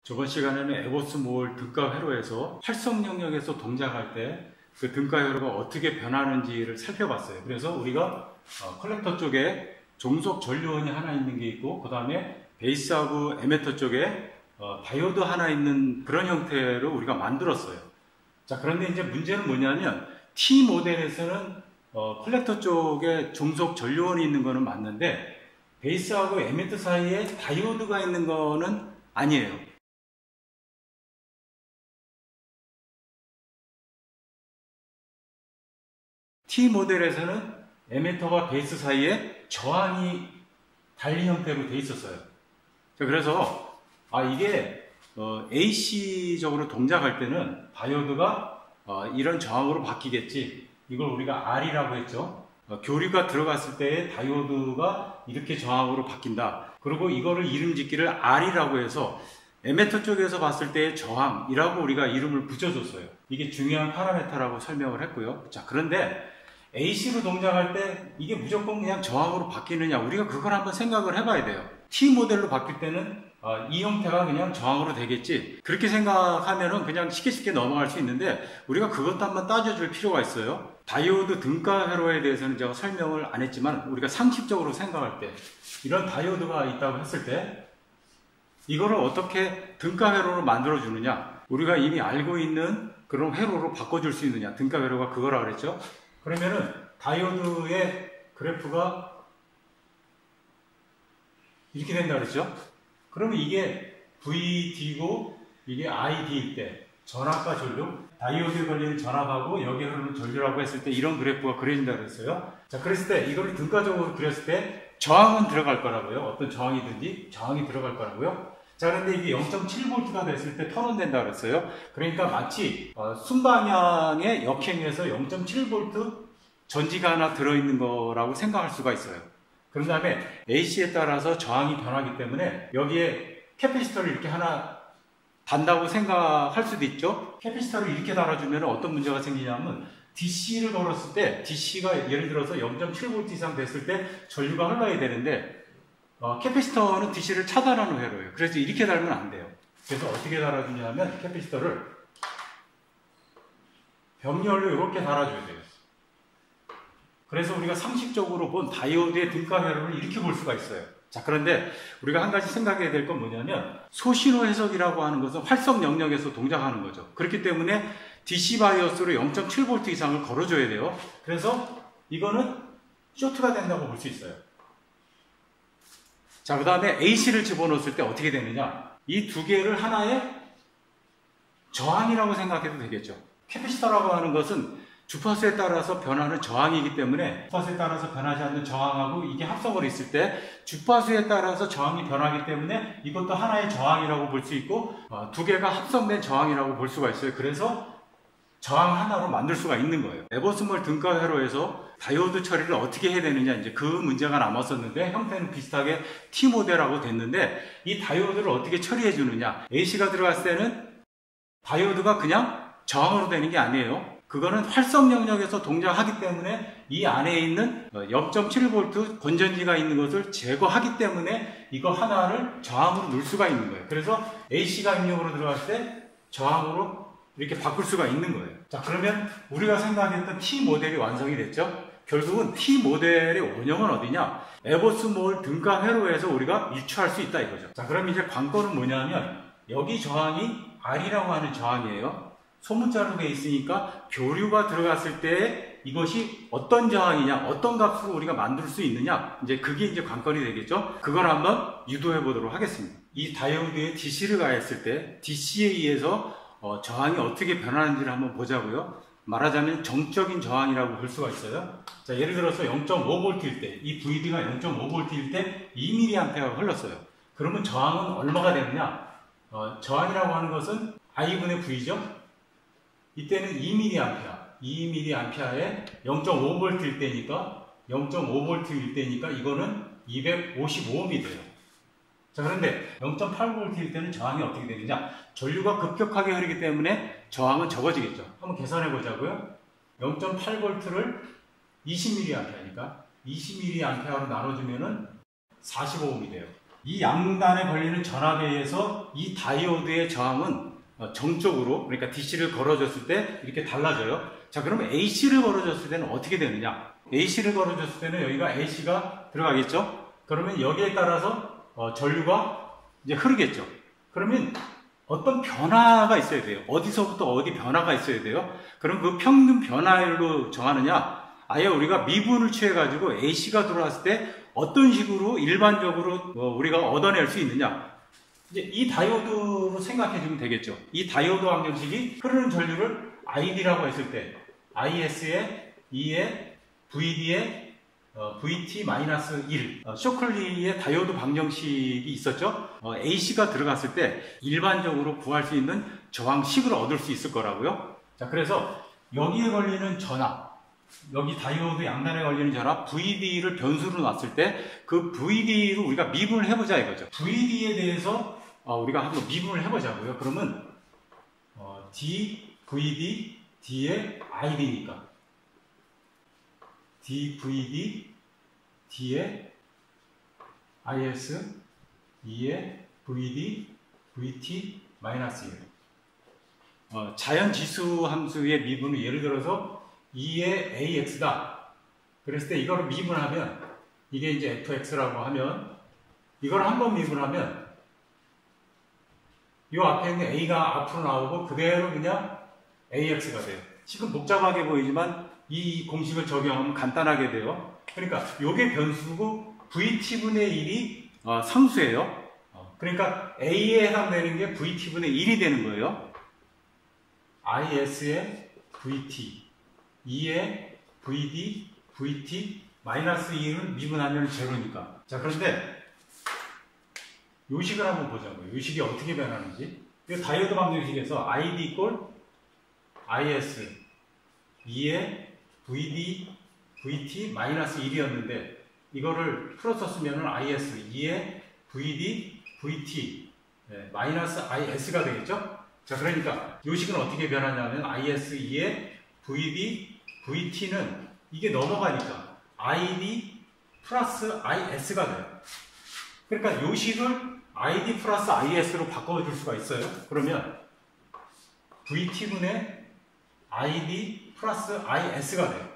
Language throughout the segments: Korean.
저번 시간에는 에버스몰 등가 회로에서 활성 영역에서 동작할 때 그 등가 회로가 어떻게 변하는지를 살펴봤어요. 그래서 우리가 컬렉터 쪽에 종속 전류원이 하나 있는 게 있고, 그 다음에 베이스하고 에미터 쪽에 다이오드 하나 있는 그런 형태로 우리가 만들었어요. 자, 그런데 이제 문제는 뭐냐면 T 모델에서는 컬렉터 쪽에 종속 전류원이 있는 거는 맞는데 베이스하고 에미터 사이에 다이오드가 있는 거는 아니에요. T 모델에서는 에미터와 베이스 사이에 저항이 달리 형태로 돼 있었어요. 자, 그래서 이게 AC적으로 동작할 때는 다이오드가 이런 저항으로 바뀌겠지. 이걸 우리가 R이라고 했죠. 교류가 들어갔을 때 다이오드가 이렇게 저항으로 바뀐다. 그리고 이거를 이름 짓기를 R이라고 해서 에미터 쪽에서 봤을 때의 저항이라고 우리가 이름을 붙여줬어요. 이게 중요한 파라미터라고 설명을 했고요. 자, 그런데 AC로 동작할 때 이게 무조건 그냥 저항으로 바뀌느냐, 우리가 그걸 한번 생각을 해봐야 돼요. T 모델로 바뀔 때는 이 형태가 그냥 저항으로 되겠지, 그렇게 생각하면은 그냥 쉽게 넘어갈 수 있는데 우리가 그것도 한번 따져줄 필요가 있어요. 다이오드 등가 회로에 대해서는 제가 설명을 안 했지만 우리가 상식적으로 생각할 때 이런 다이오드가 있다고 했을 때 이거를 어떻게 등가 회로로 만들어 주느냐, 우리가 이미 알고 있는 그런 회로로 바꿔줄 수 있느냐, 등가 회로가 그거라 그랬죠. 그러면은 다이오드의 그래프가 이렇게 된다 그랬죠. 그러면 이게 VD고 이게 ID일 때 전압과 전류, 다이오드에 걸리는 전압하고 여기에 흐르는 전류라고 했을 때 이런 그래프가 그려진다 그랬어요. 자, 그랬을 때 이걸 등가적으로 그렸을 때 저항은 들어갈 거라고요. 어떤 저항이든지 저항이 들어갈 거라고요. 자, 그런데 이게 0.7V가 됐을 때 턴온된다 그랬어요. 그러니까 마치 순방향의 역행에서 0.7V 전지가 하나 들어있는 거라고 생각할 수가 있어요. 그런 다음에 AC에 따라서 저항이 변하기 때문에 여기에 캐패시터를 이렇게 하나 단다고 생각할 수도 있죠. 캐패시터를 이렇게 달아주면 어떤 문제가 생기냐면 DC를 걸었을 때 DC가 예를 들어서 0.7V 이상 됐을 때 전류가 흘러야 되는데 캐패시터는 DC를 차단하는 회로예요. 그래서 이렇게 달면 안 돼요. 그래서 어떻게 달아주냐면 캐패시터를 병렬로 이렇게 달아줘야 돼요. 그래서 우리가 상식적으로 본 다이오드의 등가 회로를 이렇게 볼 수가 있어요. 자, 그런데 우리가 한 가지 생각해야 될 건 뭐냐면 소신호 해석이라고 하는 것은 활성 영역에서 동작하는 거죠. 그렇기 때문에 DC 바이어스로 0.7V 이상을 걸어줘야 돼요. 그래서 이거는 쇼트가 된다고 볼 수 있어요. 자, 그 다음에 AC를 집어넣었을 때 어떻게 되느냐, 이 두 개를 하나의 저항이라고 생각해도 되겠죠. 캐패시터라고 하는 것은 주파수에 따라서 변하는 저항이기 때문에 주파수에 따라서 변하지 않는 저항하고 이게 합성을 있을 때 주파수에 따라서 저항이 변하기 때문에 이것도 하나의 저항이라고 볼 수 있고 두 개가 합성된 저항이라고 볼 수가 있어요. 그래서 저항 하나로 만들 수가 있는 거예요. 에버스몰 등가 회로에서 다이오드 처리를 어떻게 해야 되느냐, 이제 그 문제가 남았었는데 형태는 비슷하게 T 모델하고 됐는데 이 다이오드를 어떻게 처리해 주느냐, AC가 들어갔을 때는 다이오드가 그냥 저항으로 되는 게 아니에요. 그거는 활성 영역에서 동작하기 때문에 이 안에 있는 0.7V 건전지가 있는 것을 제거하기 때문에 이거 하나를 저항으로 넣을 수가 있는 거예요. 그래서 AC가 입력으로 들어갈 때 저항으로 이렇게 바꿀 수가 있는 거예요. 자, 그러면 우리가 생각했던 T 모델이 완성이 됐죠. 결국은 T 모델의 원형은 어디냐, 에버스몰 등가 회로에서 우리가 유추할 수 있다 이거죠. 자, 그럼 이제 관건은 뭐냐면 여기 저항이 R이라고 하는 저항이에요. 소문자로 되어 있으니까 교류가 들어갔을 때 이것이 어떤 저항이냐, 어떤 값으로 우리가 만들 수 있느냐, 이제 그게 이제 관건이 되겠죠. 그걸 한번 유도해 보도록 하겠습니다. 이 다이오드에 DC를 가했을 때 DC에 의해서 저항이 어떻게 변하는지를 한번 보자고요. 말하자면 정적인 저항이라고 볼 수가 있어요. 자, 예를 들어서 0.5V일 때, 이 VD가 0.5V일 때 2mA가 흘렀어요. 그러면 저항은 얼마가 되느냐? 저항이라고 하는 것은 I분의 V죠. 이때는 2mA에 0.5V일 때니까 0.5V일 때니까 이거는 255ohm이 돼요. 자, 그런데 0.8V일 때는 저항이 어떻게 되느냐, 전류가 급격하게 흐르기 때문에 저항은 적어지겠죠. 한번 계산해 보자고요. 0.8V를 20mA니까 20mA로 나눠주면은 45ohm이 돼요. 이 양단에 걸리는 전압에 의해서 이 다이오드의 저항은 정적으로, 그러니까 DC를 걸어줬을 때 이렇게 달라져요. 자, 그러면 AC를 걸어줬을 때는 어떻게 되느냐? AC를 걸어줬을 때는 여기가 AC가 들어가겠죠? 그러면 여기에 따라서 전류가 이제 흐르겠죠. 그러면 어떤 변화가 있어야 돼요. 어디서부터 어디 변화가 있어야 돼요. 그럼 그 평균 변화율로 정하느냐? 아예 우리가 미분을 취해가지고 AC가 들어왔을 때 어떤 식으로 일반적으로 우리가 얻어낼 수 있느냐? 이제 이 다이오드로 생각해 주면 되겠죠. 이 다이오드 방정식이 흐르는 전류를 ID라고 했을 때 IS에 E에 VD에 VT-1 쇼클리의 다이오드 방정식이 있었죠. AC가 들어갔을 때 일반적으로 구할 수 있는 저항식을 얻을 수 있을 거라고요. 자, 그래서 여기에 걸리는 전압, 여기 다이오드 양단에 걸리는 전압 VD를 변수로 놨을 때 그 VD로 우리가 미분을 해보자 이거죠. VD에 대해서 우리가 한번 미분을 해보자고요. 그러면 dVD, D의 ID니까 dVD, D의 IS, E의 VD, VT-1 자연지수 함수의 미분을 예를 들어서 2의 AX다. 그랬을 때 이거를 미분하면 이게 이제 FX라고 하면 이걸 한번 미분하면 이 앞에 있는 A가 앞으로 나오고 그대로 그냥 AX가 돼요. 지금 복잡하게 보이지만 이 공식을 적용하면 간단하게 돼요. 그러니까 이게 변수고 VT분의 1이 상수예요. 그러니까 A에 해당되는 게 VT분의 1이 되는 거예요. IS의 VT, E의 VD, VT-1을 미분하면 제로니까. 자, 그런데 요식을 한번 보자고요. 요식이 어떻게 변하는지. 이 다이오드 방정식에서 ID 이꼴 IS, E의 VD, VT-1이었는데 이거를 풀었었으면 IS, E의 VD, VT, -IS가 되겠죠? 자, 그러니까 요식은 어떻게 변하냐면 IS, E의 VD, VT는 이게 넘어가니까 ID 플러스 IS가 돼요. 그러니까 요식을 ID 플러스 IS로 바꿔줄 수가 있어요. 그러면 VT분의 ID 플러스 IS가 돼요.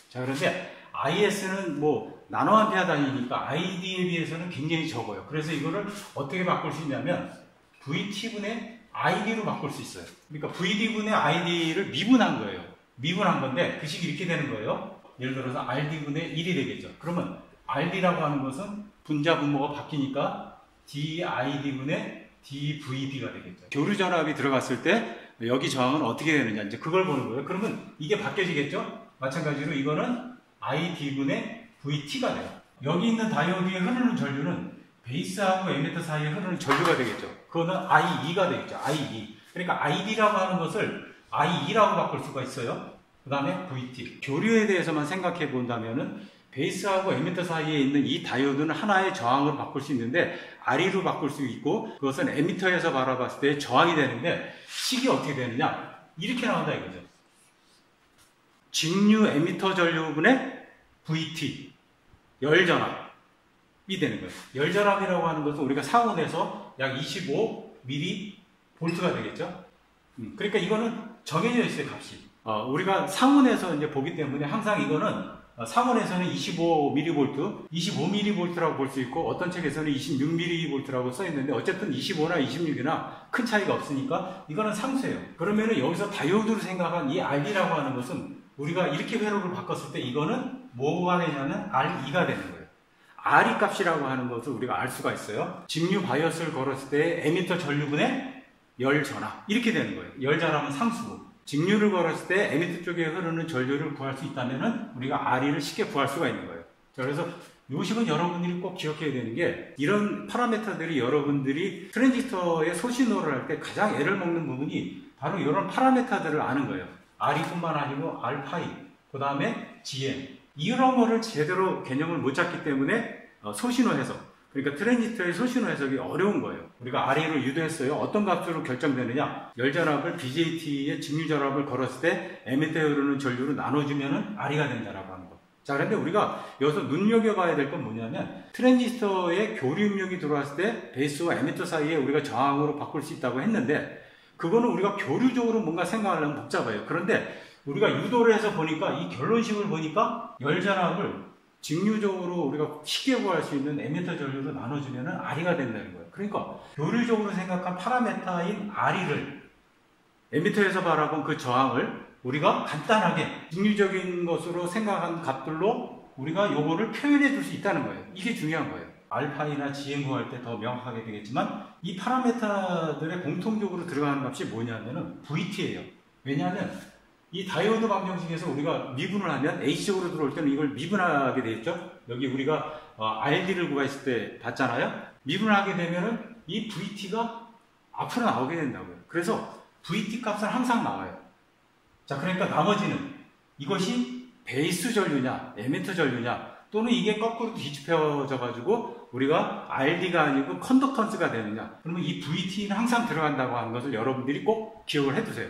자, 그런데 IS는 뭐 나노암페어 단위니까 ID에 비해서는 굉장히 적어요. 그래서 이거를 어떻게 바꿀 수 있냐면 VT분의 ID로 바꿀 수 있어요. 그러니까 VD분의 ID를 미분한 거예요. 미분한 건데 그 식이 이렇게 되는 거예요. 예를 들어서 RD분의 1이 되겠죠. 그러면 RD라고 하는 것은 분자 분모가 바뀌니까 DID분의 DVD가 되겠죠. 교류 전압이 들어갔을 때 여기 저항은 어떻게 되느냐 이제 그걸 보는 거예요. 그러면 이게 바뀌어지겠죠. 마찬가지로 이거는 ID분의 VT가 돼요. 여기 있는 다이오드에 흐르는 전류는 베이스하고 에미터 사이에 흐르는 전류가 되겠죠. 그거는 IE가 되겠죠. IE. 그러니까 ID라고 하는 것을 IE라고 바꿀 수가 있어요. 그 다음에 VT. 교류에 대해서만 생각해 본다면은 베이스하고 에미터 사이에 있는 이 다이오드는 하나의 저항으로 바꿀 수 있는데 RE로 바꿀 수 있고 그것은 에미터에서 바라봤을 때 저항이 되는데 식이 어떻게 되느냐 이렇게 나온다 이거죠. 직류 에미터 전류분의 VT 열전압이 되는 거예요. 열전압이라고 하는 것은 우리가 상온에서 약 25mV가 되겠죠. 그러니까 이거는 정해져 있어요, 값이. 우리가 상온에서 이제 보기 때문에 항상 이거는 상온에서는 25mV, 25mV라고 볼 수 있고 어떤 책에서는 26mV라고 써 있는데 어쨌든 25나 26이나 큰 차이가 없으니까 이거는 상수예요. 그러면은 여기서 다이오드로 생각한 이 RD라고 하는 것은 우리가 이렇게 회로를 바꿨을 때 이거는 뭐가 되냐면 RE가 되는 거예요. RE 값이라고 하는 것을 우리가 알 수가 있어요. 직류 바이어스를 걸었을 때 에미터 전류분의 열 전압 이렇게 되는 거예요. 열 전압은 상수고 직류를 걸었을 때 에미터 쪽에 흐르는 전류를 구할 수 있다면은 우리가 RE를 쉽게 구할 수가 있는 거예요. 자, 그래서 요식은 여러분들이 꼭 기억해야 되는 게 이런 파라미터들이 여러분들이 트랜지스터의 소신호를 할 때 가장 애를 먹는 부분이 바로 이런 파라미터들을 아는 거예요. RE뿐만 아니고 R파이, 그 다음에 GM 이런 거를 제대로 개념을 못 잡기 때문에 소신호 해석 그러니까 트랜지스터의 소신호 해석이 어려운 거예요. 우리가 RE를 유도했어요. 어떤 값으로 결정되느냐? 열전압을 BJT의 직류전압을 걸었을 때 에미터에 흐르는 전류로 나눠주면은 RE가 된다라고 하는 거. 자, 그런데 우리가 여기서 눈여겨봐야 될 건 뭐냐면 트랜지스터에 교류 입력이 들어왔을 때 베이스와 에미터 사이에 우리가 저항으로 바꿀 수 있다고 했는데 그거는 우리가 교류적으로 뭔가 생각하려면 복잡해요. 그런데 우리가 유도를 해서 보니까 이 결론식을 보니까 열전압을 직류적으로 우리가 쉽게 구할 수 있는 에미터 전류로 나눠주면 R이가 된다는 거예요. 그러니까 교류적으로 생각한 파라메타인 R를 에미터에서 바라본 그 저항을 우리가 간단하게 직류적인 것으로 생각한 값들로 우리가 요거를 표현해 줄 수 있다는 거예요. 이게 중요한 거예요. 알파이나 GM 구할 때 더 명확하게 되겠지만 이 파라메타들의 공통적으로 들어가는 값이 뭐냐면은 VT예요. 왜냐하면 이 다이오드 방정식에서 우리가 미분을 하면 H쪽으로 들어올 때는 이걸 미분하게 되겠죠. 여기 우리가 RD를 구했을 때 봤잖아요. 미분을 하게 되면은 이 VT가 앞으로 나오게 된다고요. 그래서 VT 값은 항상 나와요. 자, 그러니까 나머지는 이것이 베이스 전류냐, 에미터 전류냐, 또는 이게 거꾸로 뒤집혀져 가지고 우리가 RD가 아니고 컨덕턴스가 되느냐. 그러면 이 VT는 항상 들어간다고 하는 것을 여러분들이 꼭 기억을 해두세요.